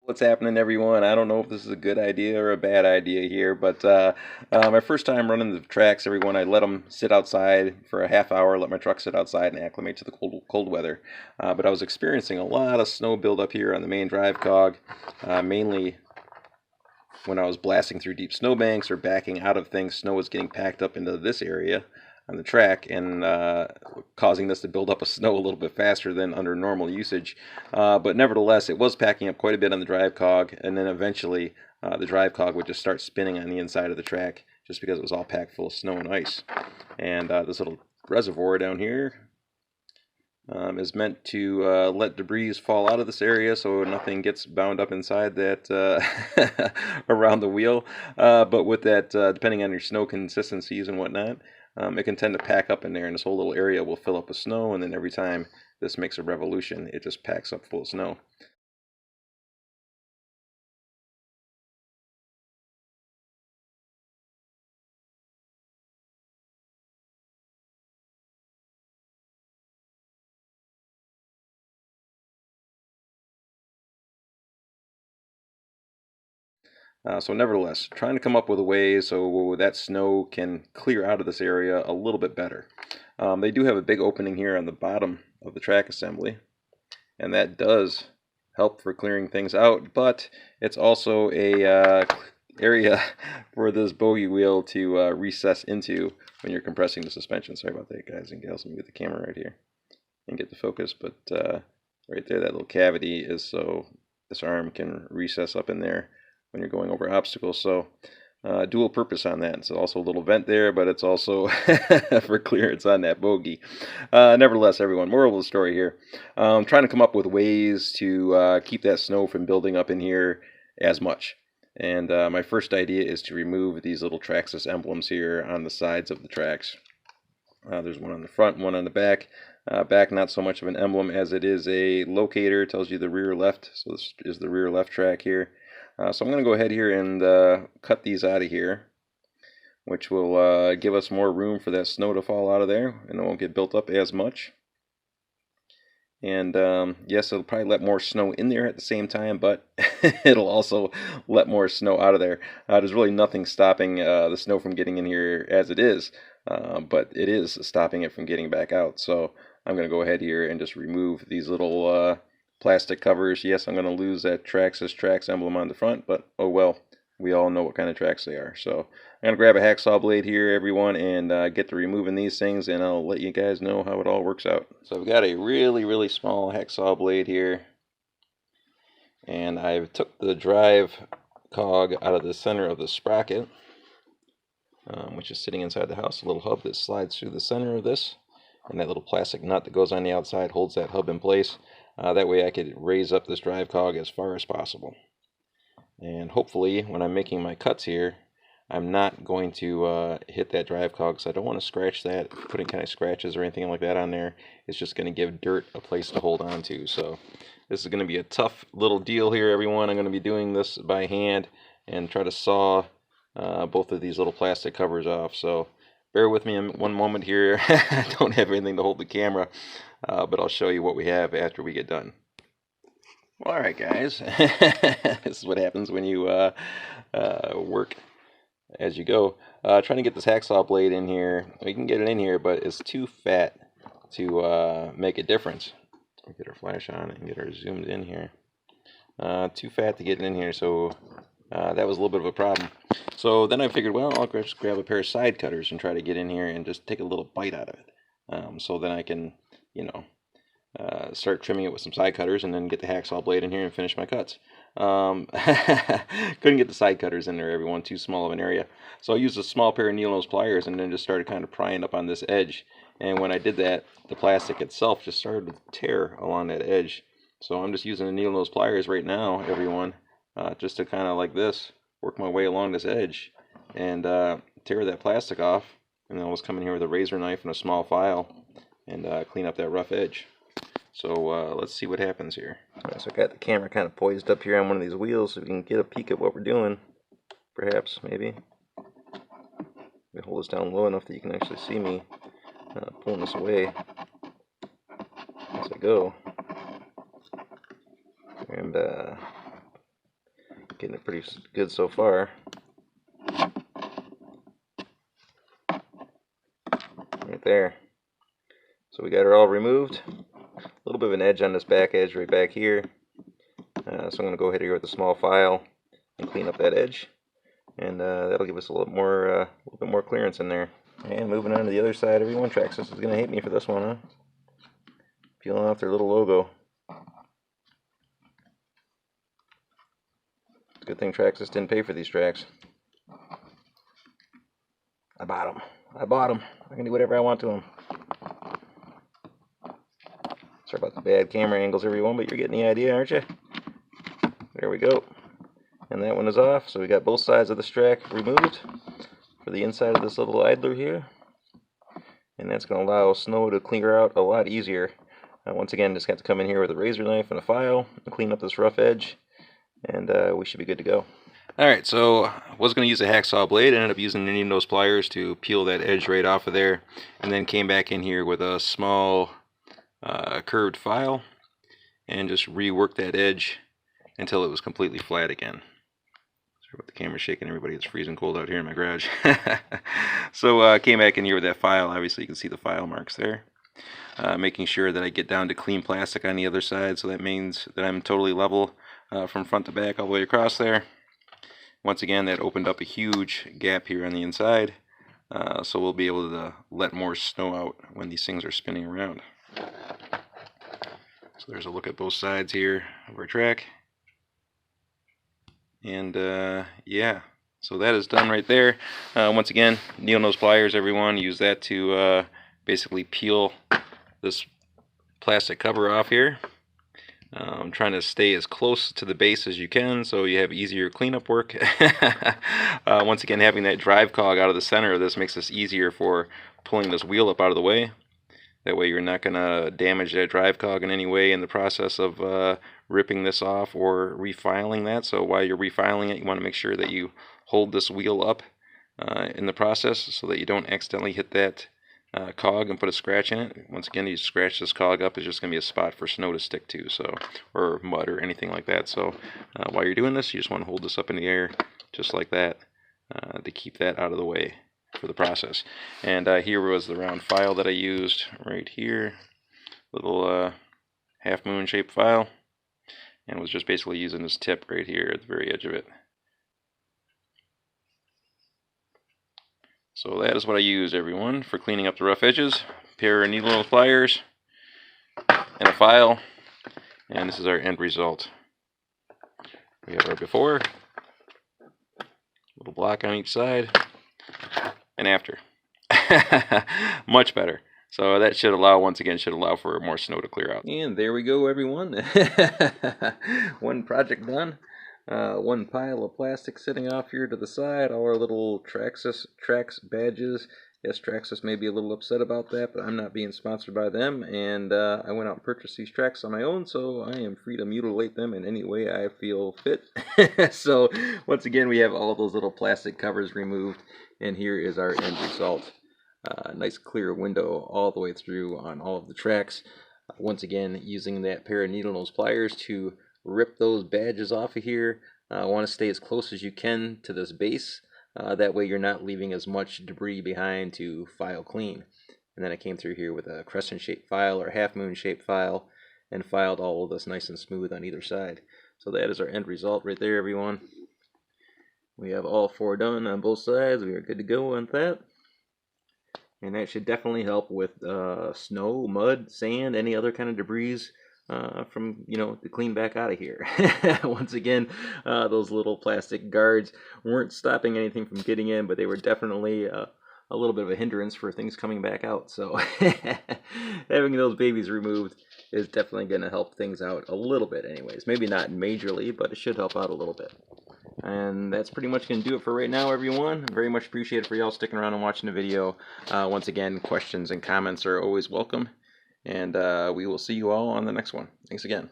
What's happening, everyone? I don't know if this is a good idea or a bad idea here, but my first time running the tracks, everyone, I let them sit outside for a half hour, let my truck sit outside and acclimate to the cold weather. But I was experiencing a lot of snow buildup here on the main drive cog, mainly when I was blasting through deep snowbanks or backing out of things. Snow was getting packed up into this area on the track and causing this to build up a snow a little bit faster than under normal usage. But nevertheless, it was packing up quite a bit on the drive cog, and then eventually the drive cog would just start spinning on the inside of the track just because it was all packed full of snow and ice. And this little reservoir down here is meant to let debris fall out of this area so nothing gets bound up inside that around the wheel. But with that, depending on your snow consistencies and whatnot, it can tend to pack up in there, and this whole little area will fill up with snow, and then every time this makes a revolution, it just packs up full of snow. So nevertheless, trying to come up with a way so that snow can clear out of this area a little bit better. They do have a big opening here on the bottom of the track assembly, and that does help for clearing things out, but it's also a area for this bogey wheel to recess into when you're compressing the suspension. Sorry about that, guys and gals. Let me get the camera right here and get the focus, but right there, that little cavity is so this arm can recess up in there when you're going over obstacles. So dual purpose on that. It's also a little vent there, but it's also for clearance on that bogey. Nevertheless, everyone, moral of the story here, trying to come up with ways to keep that snow from building up in here as much. And my first idea is to remove these little Traxxas emblems here on the sides of the tracks. There's one on the front, one on the back. Back, not so much of an emblem as it is a locator. It tells you the rear left. So this is the rear left track here. So I'm going to go ahead here and cut these out of here, which will give us more room for that snow to fall out of there, and it won't get built up as much. And yes, it'll probably let more snow in there at the same time, but it'll also let more snow out of there. There's really nothing stopping the snow from getting in here as it is, but it is stopping it from getting back out. So I'm going to go ahead here and just remove these little plastic covers. Yes, I'm going to lose that Traxxas tracks emblem on the front, but oh well. We all know what kind of tracks they are. So I'm going to grab a hacksaw blade here, everyone, and get to removing these things, and I'll let you guys know how it all works out. So I've got a really, really small hacksaw blade here, and I've took the drive cog out of the center of the sprocket, which is sitting inside the house, a little hub that slides through the center of this, and that little plastic nut that goes on the outside holds that hub in place. That way I could raise up this drive cog as far as possible. And hopefully, when I'm making my cuts here, I'm not going to hit that drive cog, because I don't want to scratch that. Putting kind of scratches or anything like that on there, it's just going to give dirt a place to hold on to. So this is going to be a tough little deal here, everyone. I'm going to be doing this by hand and try to saw both of these little plastic covers off. So bear with me in one moment here. I don't have anything to hold the camera, but I'll show you what we have after we get done. Alright, guys, this is what happens when you work as you go. Trying to get this hacksaw blade in here. We can get it in here, but it's too fat to make a difference. We'll get our flash on and get her zoomed in here. Too fat to get it in here, so that was a little bit of a problem. So then I figured, well, I'll just grab a pair of side cutters and try to get in here and just take a little bite out of it. So then I can, you know, start trimming it with some side cutters and then get the hacksaw blade in here and finish my cuts. Couldn't get the side cutters in there, everyone, too small of an area. So I used a small pair of needle nose pliers and then just started kind of prying up on this edge. And when I did that, the plastic itself just started to tear along that edge. So I'm just using the needle nose pliers right now, everyone, just to kind of like this, work my way along this edge and tear that plastic off. And then I was coming here with a razor knife and a small file and clean up that rough edge. So let's see what happens here. Right, so I got the camera kind of poised up here on one of these wheels so we can get a peek at what we're doing. Perhaps, maybe. Let me hold this down low enough that you can actually see me pulling this away as I go. And Getting it pretty good so far. Right there. So we got it all removed. A little bit of an edge on this back edge right back here. So I'm going to go ahead here with a small file and clean up that edge. And that'll give us a little bit more clearance in there. And moving on to the other side, everyone, Traxxas is going to hate me for this one, huh? Peeling off their little logo. Good thing Traxxas didn't pay for these tracks. I bought them. I can do whatever I want to them. Sorry about the bad camera angles, everyone, but you're getting the idea, aren't you? There we go. And that one is off, so we got both sides of this track removed for the inside of this little idler here. And that's going to allow snow to clear out a lot easier. Once again, just got to come in here with a razor knife and a file and clean up this rough edge, and we should be good to go. Alright, so I was going to use a hacksaw blade. I ended up using any of those pliers to peel that edge right off of there, and then came back in here with a small curved file and just reworked that edge until it was completely flat again. Sorry about the camera shaking, everybody. It's freezing cold out here in my garage. So I came back in here with that file. Obviously you can see the file marks there. Making sure that I get down to clean plastic on the other side, so that means that I'm totally level from front to back all the way across there. Once again, that opened up a huge gap here on the inside, so we'll be able to let more snow out when these things are spinning around. So there's a look at both sides here of our track. And yeah, so that is done right there. Once again, needle nose pliers, everyone. Use that to basically peel this plastic cover off here. I'm trying to stay as close to the base as you can so you have easier cleanup work. Once again, having that drive cog out of the center of this makes this easier for pulling this wheel up out of the way. That way you're not going to damage that drive cog in any way in the process of ripping this off or refiling that. So while you're refiling it, you want to make sure that you hold this wheel up in the process so that you don't accidentally hit that cog and put a scratch in it. Once again, you scratch this cog up, it's just going to be a spot for snow to stick to, so, or mud or anything like that. So while you're doing this, you just want to hold this up in the air just like that to keep that out of the way for the process. And here was the round file that I used right here, little half moon shaped file, and was just basically using this tip right here at the very edge of it. So that is what I use, everyone, for cleaning up the rough edges. A pair of needle nose pliers and a file, and this is our end result. We have our before, little block on each side, and after. Much better. So that should allow, once again, for more snow to clear out. And there we go, everyone. One project done. One pile of plastic sitting off here to the side, all our little Traxxas badges. Yes, Traxxas may be a little upset about that, but I'm not being sponsored by them, and I went out and purchased these tracks on my own, so I am free to mutilate them in any way I feel fit. So, once again, we have all those little plastic covers removed, and here is our end result. Nice clear window all the way through on all of the tracks. Once again, using that pair of needle nose pliers to rip those badges off of here. Want to stay as close as you can to this base. That way you're not leaving as much debris behind to file clean. And then I came through here with a crescent shaped file or half moon shaped file and filed all of this nice and smooth on either side. So that is our end result right there, everyone. We have all four done on both sides. We are good to go on that. And that should definitely help with snow, mud, sand, any other kind of debris from, to clean back out of here. Once again, those little plastic guards weren't stopping anything from getting in, but they were definitely a little bit of a hindrance for things coming back out. So having those babies removed is definitely going to help things out a little bit anyways. Maybe not majorly, but it should help out a little bit. And that's pretty much going to do it for right now, everyone. Very much appreciated for y'all sticking around and watching the video. Once again, questions and comments are always welcome. And we will see you all on the next one. Thanks again.